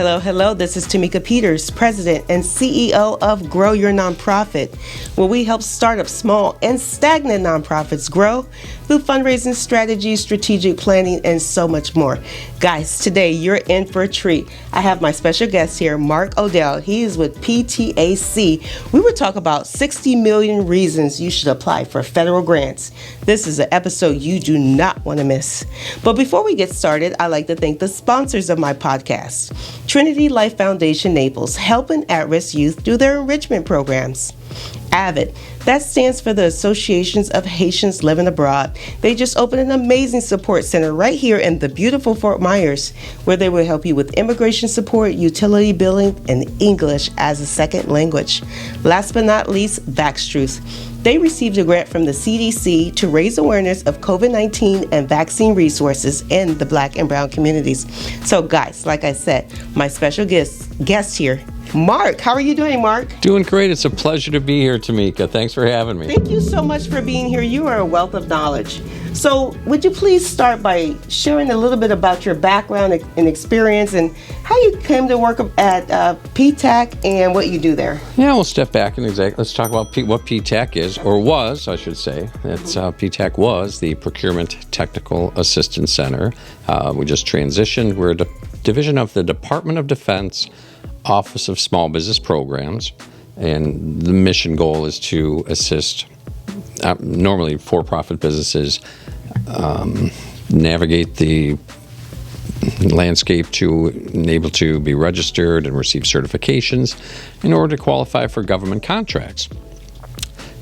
Hello, hello. This is Tamika Peters, President and CEO of Grow Your Nonprofit, where we help startup small and stagnant nonprofits grow through fundraising strategies, strategic planning, and so much more. Guys, today you're in for a treat. I have my special guest here, Mark Odell. He is with PTAC. We will talk about 60 million reasons you should apply for federal grants. This is an episode you do not want to miss. But before we get started, I'd like to thank the sponsors of my podcast. Trinity Life Foundation Naples, helping at-risk youth through their enrichment programs. AVID, that stands for the Associations of Haitians Living Abroad. They just opened an amazing support center right here in the beautiful Fort Myers, where they will help you with immigration support, utility billing, and English as a second language. Last but not least, Vaxtruth. They received a grant from the CDC to raise awareness of COVID-19 and vaccine resources in the Black and Brown communities. So guys, like I said, my special guest here, Mark. How are you doing, Mark? Doing great. It's a pleasure to be here, Tamika. Thanks for having me. Thank you so much for being here. You are a wealth of knowledge. So would you please start by sharing a little bit about your background and experience and how you came to work at PTAC and what you do there? Yeah, we'll step back and let's talk about what PTAC is, or was, I should say. It's PTAC was the Procurement Technical Assistance Center. We just transitioned. We're a division of the Department of Defense Office of Small Business Programs, and the mission goal is to assist normally for-profit businesses navigate the landscape to enable to be registered and receive certifications in order to qualify for government contracts.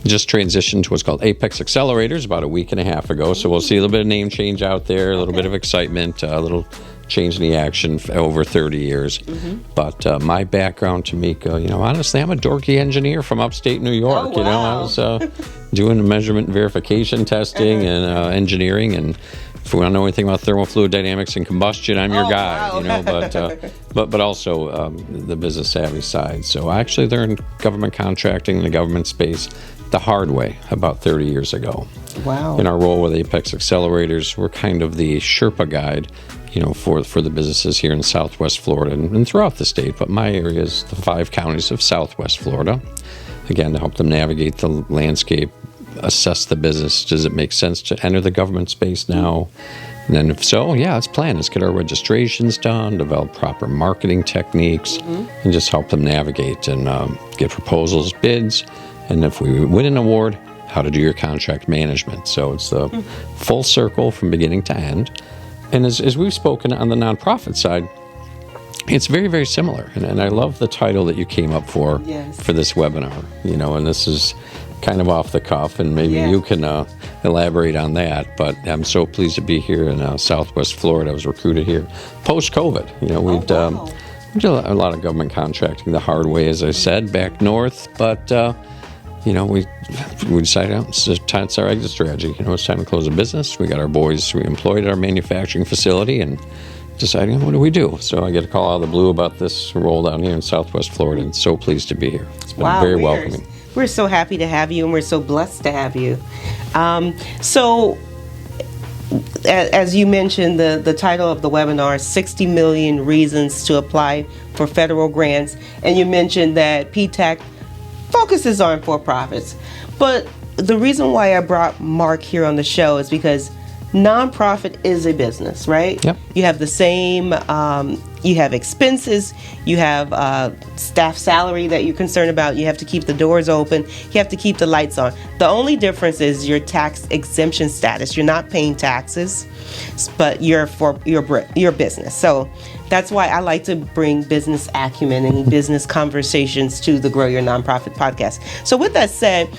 Just transitioned to what's called Apex Accelerators about a week and a half ago, so we'll see a little bit of name change out there, a little bit of excitement, a little change in the action over 30 years. Mm-hmm. But my background, Tamika, honestly, I'm a dorky engineer from upstate New York. Oh, wow. I was doing measurement and verification testing and engineering, and if we want to know anything about thermal fluid dynamics and combustion, I'm your guy. Wow. But also the business savvy side. So I actually learned government contracting in the government space the hard way about 30 years ago. Wow. In our role with Apex Accelerators, we're kind of the Sherpa guide, for the businesses here in Southwest Florida and throughout the state. But my area is the 5 counties of Southwest Florida. Again, to help them navigate the landscape, assess the business. Does it make sense to enter the government space now? And then if so, let's plan. Let's get our registrations done, develop proper marketing techniques, and just help them navigate and get proposals, bids. And if we win an award, how to do your contract management. So it's the full circle from beginning to end. And as we've spoken on the nonprofit side, it's very, very similar. And I love the title that you came up for this webinar. And this is kind of off the cuff, and maybe you can elaborate on that. But I'm so pleased to be here in Southwest Florida. I was recruited here post-COVID. We've done a lot of government contracting the hard way, as I said, back north. But we decided it's our exit strategy. It's time to close a business. We got our boys employed at our manufacturing facility and deciding, what do we do? So I get a call out of the blue about this role down here in Southwest Florida, and so pleased to be here. It's been very welcoming. We're so happy to have you, and we're so blessed to have you. So as you mentioned, the title of the webinar is 60 Million Reasons to Apply for Federal Grants, and you mentioned that PTAC focuses on for-profits. But the reason why I brought Mark here on the show is because nonprofit is a business, right? Yep. You have the same, you have expenses, you have staff salary that you're concerned about, you have to keep the doors open, you have to keep the lights on. The only difference is your tax exemption status. You're not paying taxes, but you're for your business. So that's why I like to bring business acumen and business conversations to the Grow Your Nonprofit podcast. So with that said,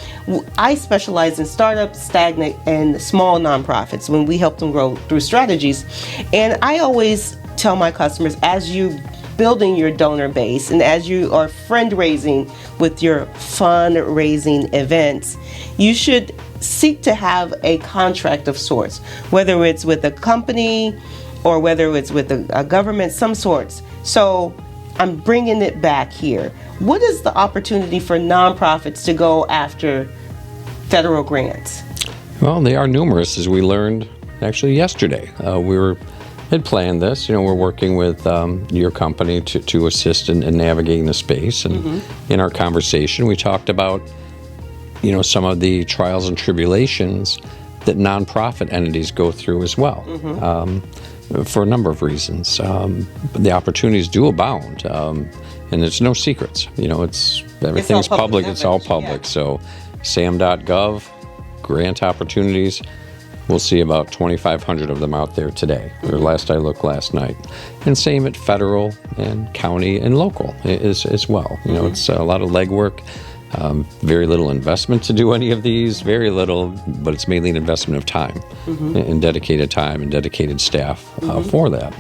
I specialize in startups, stagnant, and small nonprofits when we help them grow through strategies. And I always tell my customers, as you building your donor base and as you are fundraising with your fundraising events, you should seek to have a contract of sorts, whether it's with a company or whether it's with a government, some sorts. So I'm bringing it back here. What is the opportunity for nonprofits to go after federal grants? Well, they are numerous, as we learned actually yesterday. We were had planned this. We're working with your company to assist in navigating the space. And in our conversation, we talked about, some of the trials and tribulations that nonprofit entities go through as well, for a number of reasons. The opportunities do abound, and there's no secrets. Everything's public. It's all public. Yeah. So, sam.gov, grant opportunities. We'll see about 2,500 of them out there today, or last I looked last night. And same at federal and county and local as well. It's a lot of legwork, very little investment to do any of these, very little, but it's mainly an investment of time and dedicated time and dedicated staff for that.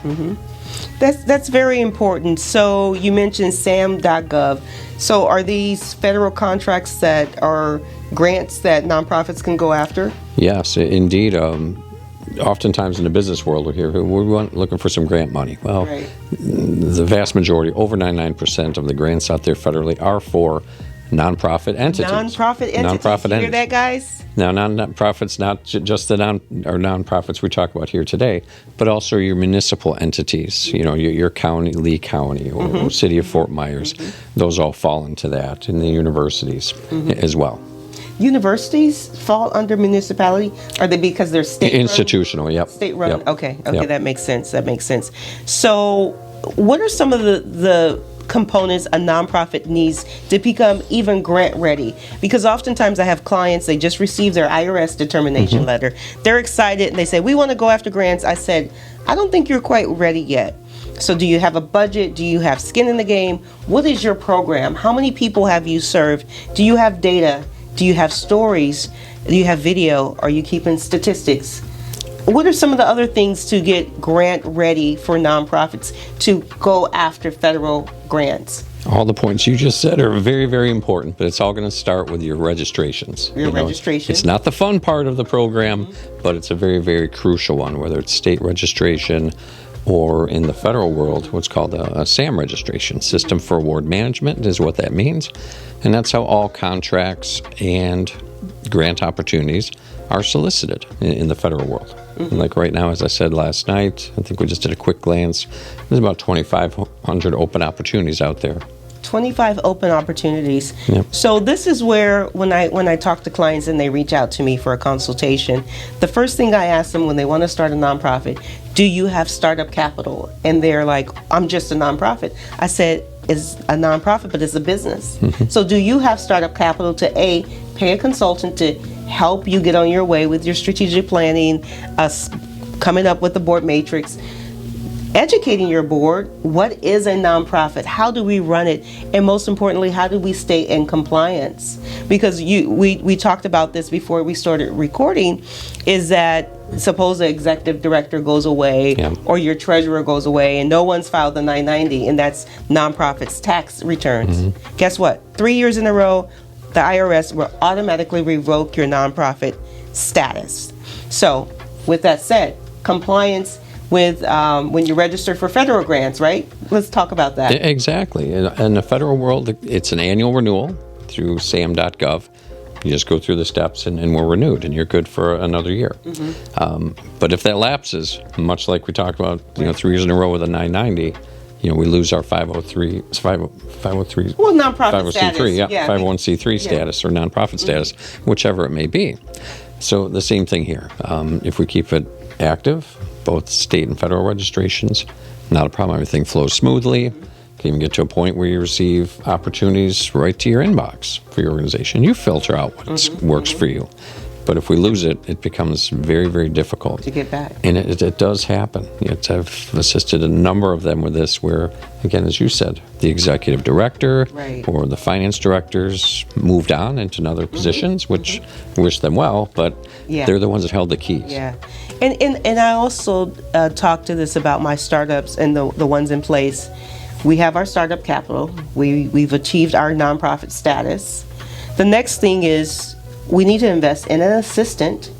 That's very important. So you mentioned sam.gov. So are these federal contracts that are grants that nonprofits can go after? Yes, indeed. Oftentimes in the business world, we're looking for some grant money. Well, Right. The vast majority, over 99% of the grants out there federally, are for nonprofit entities. Nonprofit entities. You hear that, guys? Now, nonprofits, not just the nonprofits we talk about here today, but also your municipal entities. Your county, Lee County, or City of Fort Myers. Those all fall into that, and the universities as well. Universities fall under municipality? Are they because they're state-run? Institutional, yep. State-run? Yep. Okay, Yep. that makes sense. So what are some of the components a nonprofit needs to become even grant ready? Because oftentimes I have clients, they just received their IRS determination letter. They're excited and they say, we want to go after grants. I said, I don't think you're quite ready yet. So do you have a budget? Do you have skin in the game? What is your program? How many people have you served? Do you have data? Do you have stories? Do you have video? Are you keeping statistics? What are some of the other things to get grant ready for nonprofits to go after federal grants? All the points you just said are very, very important, but it's all going to start with your registrations. Registration. It's not the fun part of the program, but it's a very, very crucial one, whether it's state registration or in the federal world, what's called a SAM registration, System for Award Management is what that means. And that's how all contracts and grant opportunities are solicited in the federal world. Like right now, as I said last night, I think we just did a quick glance, there's about 2,500 open opportunities out there. 25 open opportunities. Yep. So this is where when I talk to clients and they reach out to me for a consultation, the first thing I ask them when they want to start a nonprofit, do you have startup capital? And they're like, I'm just a nonprofit. I said, it's a nonprofit, but it's a business. So do you have startup capital to pay a consultant to help you get on your way with your strategic planning, coming up with the board matrix, educating your board, what is a nonprofit, how do we run it, and most importantly, how do we stay in compliance? Because we talked about this before we started recording, is that suppose the executive director goes away or your treasurer goes away and no one's filed the 990, and that's nonprofits tax returns. Guess what? 3 years in a row, the IRS will automatically revoke your nonprofit status. So with that said, compliance with when you register for federal grants, right? Let's talk about that. Exactly. In the federal world, it's an annual renewal through sam.gov. You just go through the steps and we're renewed, and you're good for another year. But if that lapses, much like we talked about, 3 years in a row with a 990, we lose our 503. Well, nonprofit status. 501c3 status or nonprofit status, whichever it may be. So the same thing here. If we keep it active, both state and federal registrations, not a problem. Everything flows smoothly. Can even get to a point where you receive opportunities right to your inbox for your organization. You filter out what works for you. But if we lose it, it becomes very, very difficult to get back. And it does happen. I've assisted a number of them with this where, again, as you said, the executive director or the finance directors moved on into other positions, which wish them well, but they're the ones that held the keys. Yeah. And I also talked to this about my startups and the ones in place. We have our startup capital. We've achieved our nonprofit status. The next thing is we need to invest in an assistant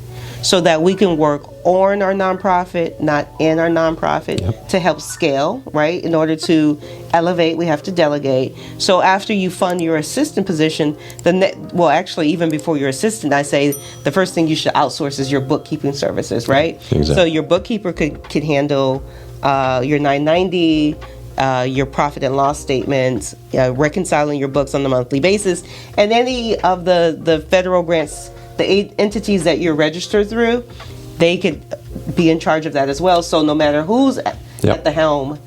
so that we can work on our nonprofit, not in our nonprofit, to help scale, right? In order to elevate, we have to delegate. So after you fund your assistant position, actually, even before your assistant, I say the first thing you should outsource is your bookkeeping services, right? Exactly. So your bookkeeper could handle your 990, your profit and loss statements, reconciling your books on a monthly basis, and any of the federal grants, the entities that you're registered through, they could be in charge of that as well. So no matter who's at the helm,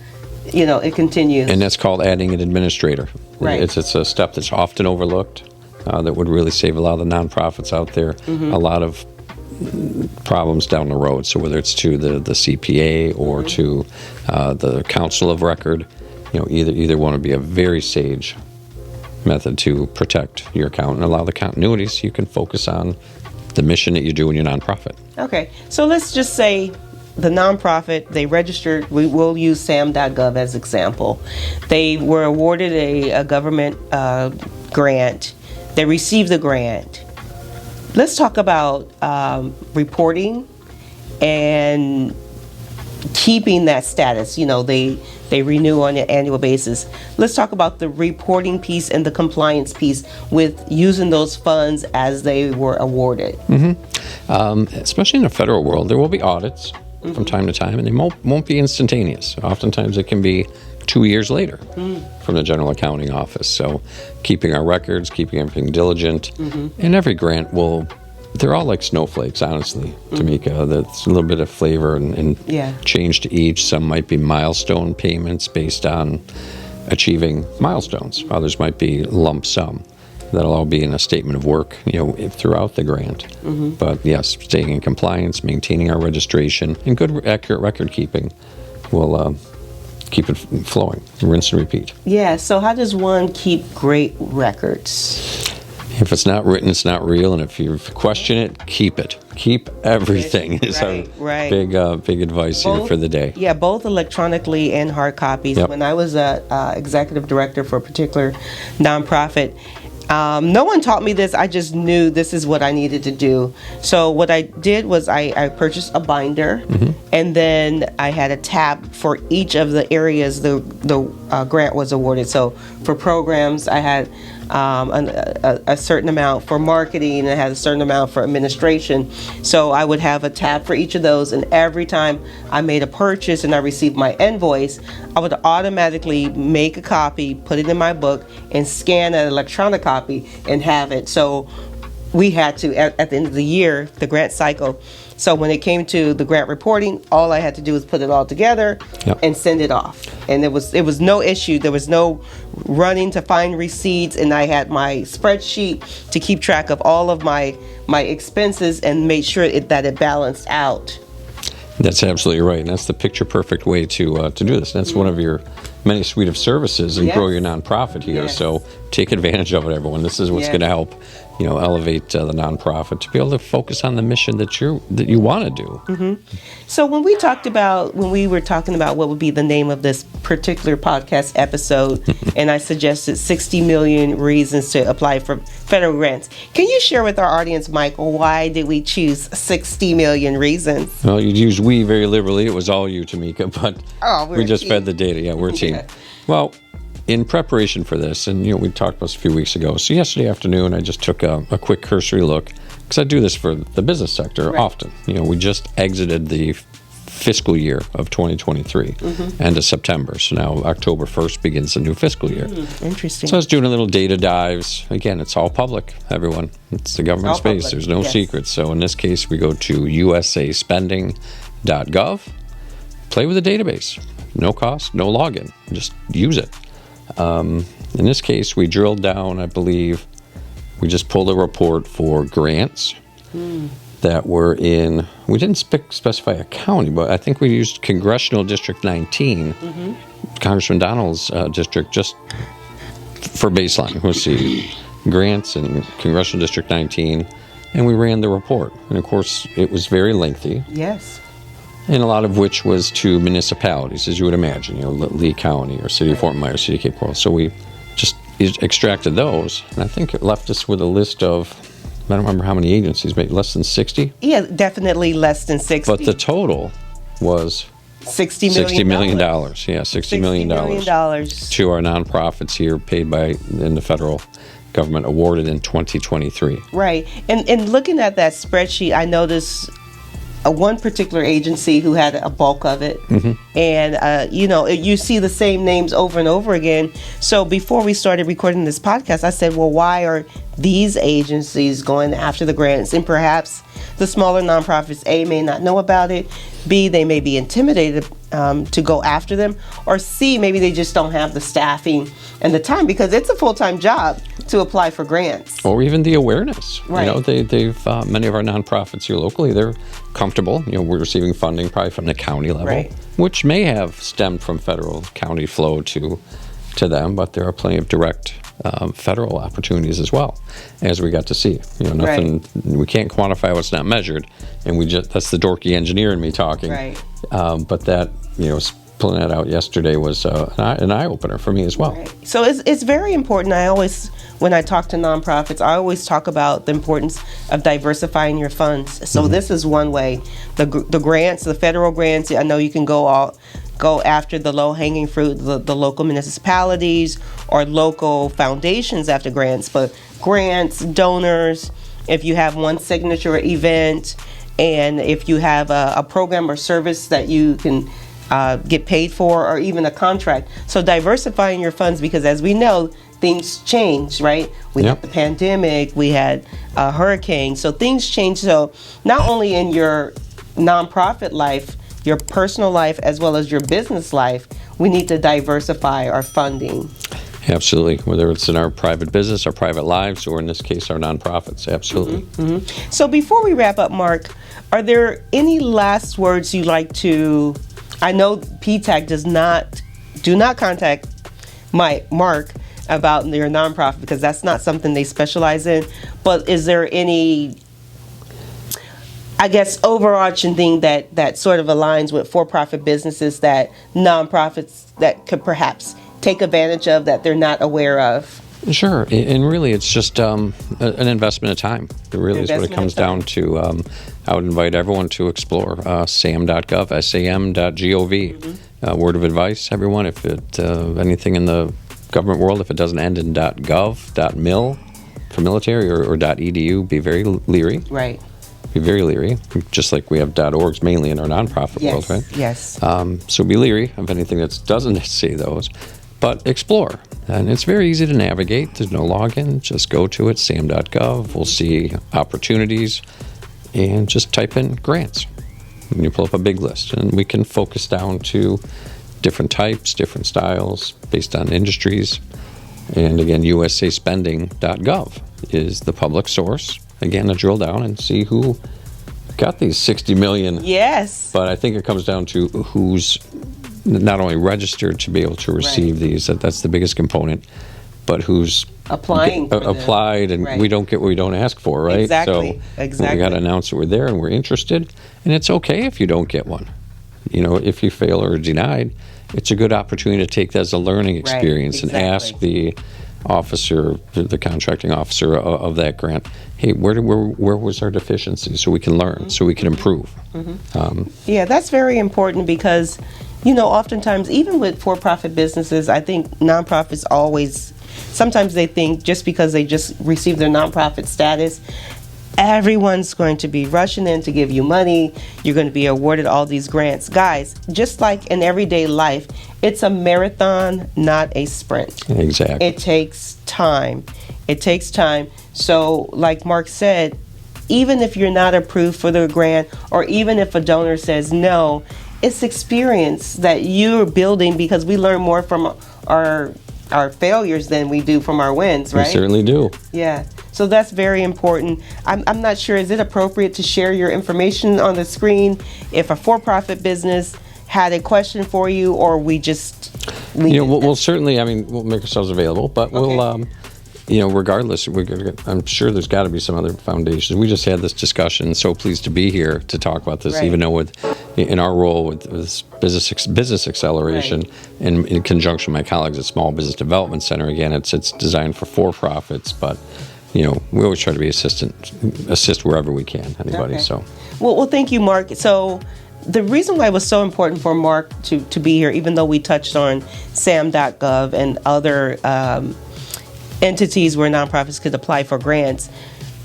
it continues. And that's called adding an administrator. Right. It's a step that's often overlooked that would really save a lot of the nonprofits out there a lot of problems down the road. So whether it's to the CPA or to the council of record, either one would be a very sage method to protect your account and allow the continuity so you can focus on the mission that you do in your nonprofit. Okay, so let's just say the nonprofit, they registered, we will use sam.gov as example. They were awarded a government grant. They received the grant. Let's talk about reporting and keeping that status. They renew on an annual basis. Let's talk about the reporting piece and the compliance piece with using those funds as they were awarded. Especially in the federal world, there will be audits from time to time, and they won't be instantaneous. Oftentimes it can be 2 years later from the General Accounting Office. So keeping our records, keeping everything diligent, and every grant they're all like snowflakes, honestly, Tamika. That's a little bit of flavor and change to each. Some might be milestone payments based on achieving milestones. Others might be lump sum. That'll all be in a statement of work, throughout the grant. But yes, staying in compliance, maintaining our registration, and good, accurate record keeping will keep it flowing. Rinse and repeat. Yeah. So how does one keep great records? If it's not written, it's not real. And if you question it, keep it. Keep everything is our big advice here for the day. Yeah, both electronically and hard copies. When I was a executive director for a particular nonprofit, no one taught me this. I just knew this is what I needed to do. So what I did was I purchased a binder, and then I had a tab for each of the areas the grant was awarded. So for programs, I had a certain amount for marketing, and I had a certain amount for administration. So I would have a tab for each of those, and every time I made a purchase and I received my invoice, I would automatically make a copy, put it in my book, and scan an electronic copy and have it. So we had to, at the end of the year, the grant cycle, so when it came to the grant reporting, all I had to do was put it all together and send it off. And it was no issue. There was no running to find receipts, and I had my spreadsheet to keep track of all of my expenses and made sure that it balanced out. That's absolutely right, and that's the picture-perfect way to do this. And that's one of your many suite of services and grow your nonprofit here. So take advantage of it, everyone. This is what's going to help, elevate the nonprofit to be able to focus on the mission that you want to do. So when we were talking about what would be the name of this particular podcast episode, and I suggested 60 million reasons to apply for federal grants, can you share with our audience, Michael, why did we choose 60 million reasons? Well, you used we very liberally. It was all you, Tamika, but we just fed the data. Yeah, we're a team. Well, in preparation for this, and we talked about this a few weeks ago, so yesterday afternoon I just took a quick cursory look, because I do this for the business sector often. We just exited the fiscal year of 2023, end of September, so now October 1st begins the new fiscal year. Interesting. So I was doing a little data dives. Again, it's all public, everyone. It's the government space. Public. There's no secrets. So in this case, we go to usaspending.gov, play with the database. No cost, no login. Just use it. In this case, we drilled down, I believe, we just pulled a report for grants that were in, we didn't specify a county, but I think we used Congressional District 19, Congressman Donald's district, just for baseline. Let's see, grants in Congressional District 19, and we ran the report. And of course, it was very lengthy. Yes. And a lot of which was to municipalities, as you would imagine, Lee County or City of Fort Myers, City of Cape Coral. So we just extracted those, and I think it left us with a list of don't remember how many agencies, maybe less than 60? Yeah, definitely less than 60. But the total was $60 million. Yeah, $60 million to our nonprofits here, paid by in the federal government, awarded in 2023. Right. And looking at that spreadsheet, I noticed one particular agency who had a bulk of it. And, you see the same names over and over again. So before we started recording this podcast, I said, well, why are these agencies going after the grants? And perhaps the smaller nonprofits, A, may not know about it, B, they may be intimidated to go after them, or C, maybe they just don't have the staffing and the time, because it's a full-time job to apply for grants. Or even the awareness. Right. They've many of our nonprofits here locally, they're comfortable. We're receiving funding probably from the county level, right, which may have stemmed from federal county flow to them, but there are plenty of direct federal opportunities as well, as we got to see. Nothing, right, we can't quantify what's not measured, and that's the dorky engineer in me talking. Right. But that, pulling that out yesterday was an eye-opener for me as well. Right. So it's very important. When I talk to nonprofits, I always talk about the importance of diversifying your funds. So this is one way. The grants, the federal grants, I know you can go after the low-hanging fruit, the local municipalities or local foundations after grants, but grants, donors, if you have one signature event, and if you have a program or service that you can get paid for, or even a contract. So diversifying your funds, because as we know, things change, right? We had the pandemic, we had a hurricane, so things change. So not only in your nonprofit life, your personal life, as well as your business life, we need to diversify our funding. Absolutely, whether it's in our private business, our private lives, or in this case, our nonprofits. Absolutely. So before we wrap up, Mark, are there any last words you'd like to? I know PTAC do not contact Mark about your nonprofit, because that's not something they specialize in. But is there any, I guess, overarching thing that sort of aligns with for-profit businesses that nonprofits that could perhaps take advantage of, that they're not aware of? Sure, and really it's just an investment of time. It really is what it comes down to. I would invite everyone to explore sam.gov, sam.gov. Word of advice, everyone, if anything in the government world, if it doesn't end in .gov, .mil for military, or .edu, be very leery. Right. Be very leery, just like we have .orgs mainly in our nonprofit world, right? Yes. So be leery of anything that doesn't see those. But explore, and it's very easy to navigate. There's no login. Just go to it, sam.gov. We'll see opportunities, and just type in grants, and you pull up a big list, and we can focus down to different types, different styles, based on industries. And again, usaspending.gov is the public source. Again, to drill down and see who got these 60 million. Yes. But I think it comes down to who's not only registered to be able to receive these, that's the biggest component, but who's applied, and we don't get what we don't ask for, right? Exactly. So we got to announce that we're there and we're interested, and it's okay if you don't get one. If you fail or are denied, it's a good opportunity to take that as a learning experience and ask the officer, the contracting officer of that grant, hey, where was our deficiency, so we can learn, so we can improve. Yeah, that's very important, because oftentimes, even with for-profit businesses, I think nonprofits sometimes they think just because they just received their nonprofit status, everyone's going to be rushing in to give you money. You're going to be awarded all these grants. Guys, just like in everyday life, it's a marathon, not a sprint. Exactly. It takes time. So, like Mark said, even if you're not approved for the grant, or even if a donor says no, it's experience that you're building, because we learn more from our failures than we do from our wins, right? We certainly do. Yeah. So that's very important. I'm not sure, is it appropriate to share your information on the screen if a for-profit business had a question for you, or we just we'll certainly, we'll make ourselves available, but we'll regardless, I'm sure there's got to be some other foundations. We just had this discussion, so pleased to be here to talk about this, even though in our role with business acceleration, in conjunction with my colleagues at Small Business Development Center, again, it's designed for-profits, but we always try to be assist wherever we can, anybody. Okay. So, well, thank you, Mark. So the reason why it was so important for Mark to be here, even though we touched on SAM.gov and other entities where nonprofits could apply for grants,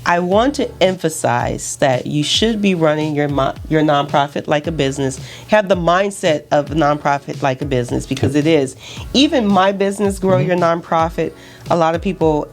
I want to emphasize that you should be running your nonprofit like a business. Have the mindset of a nonprofit like a business, because it is. Even my business, Grow Your Nonprofit, a lot of people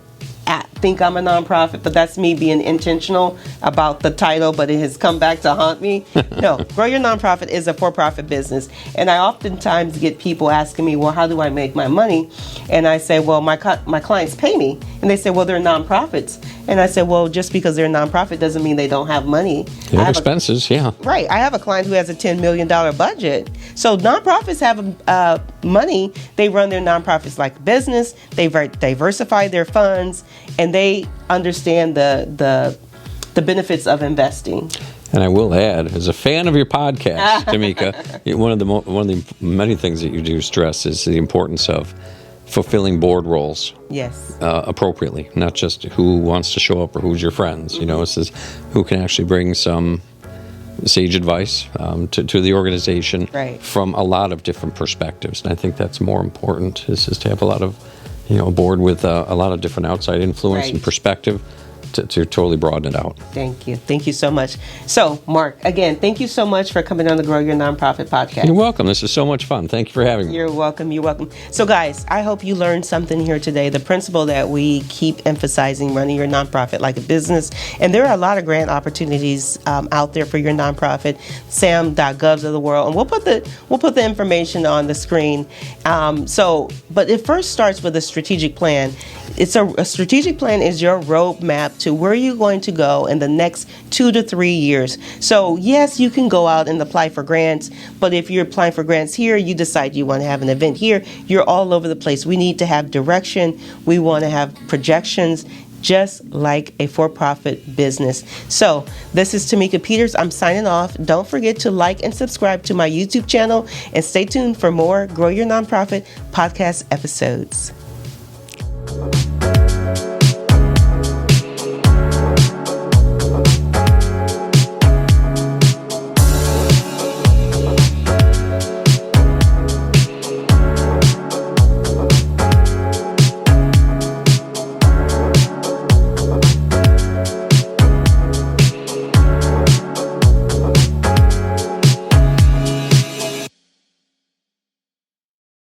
think I'm a nonprofit, but that's me being intentional about the title, but it has come back to haunt me. No, Grow Your Nonprofit is a for-profit business. And I oftentimes get people asking me, well, how do I make my money? And I say, well, my clients pay me. And they say, well, they're nonprofits. And I said, well, just because they're a nonprofit doesn't mean they don't have money. They have expenses, yeah. Right. I have a client who has a $10 million budget. So nonprofits have money. They run their nonprofits like a business. They diversify their funds, and they understand the benefits of investing. And I will add, as a fan of your podcast, Tamika, one of the many things that you do stress is the importance of fulfilling board roles. Yes. Appropriately, not just who wants to show up or who's your friends. This is who can actually bring some sage advice to the organization, right, from a lot of different perspectives. And I think that's more important, is to have a lot of, a board with a lot of different outside influence, right, and perspective to totally broaden it out. Thank you. Thank you so much. So, Mark, again, thank you so much for coming on the Grow Your Nonprofit podcast. You're welcome. This is so much fun. Thank you for having me. You're welcome. You're welcome. So, guys, I hope you learned something here today. The principle that we keep emphasizing, running your nonprofit like a business. And there are a lot of grant opportunities out there for your nonprofit, SAM.govs of the world. And we'll put the information on the screen. But it first starts with a strategic plan. It's a strategic plan is your roadmap to where you're going to go in the next 2 to 3 years. So yes, you can go out and apply for grants, but if you're applying for grants here, you decide you want to have an event here, you're all over the place. We need to have direction. We want to have projections, just like a for-profit business. So this is Tamika Peters. I'm signing off. Don't forget to like and subscribe to my YouTube channel, and stay tuned for more Grow Your Nonprofit podcast episodes.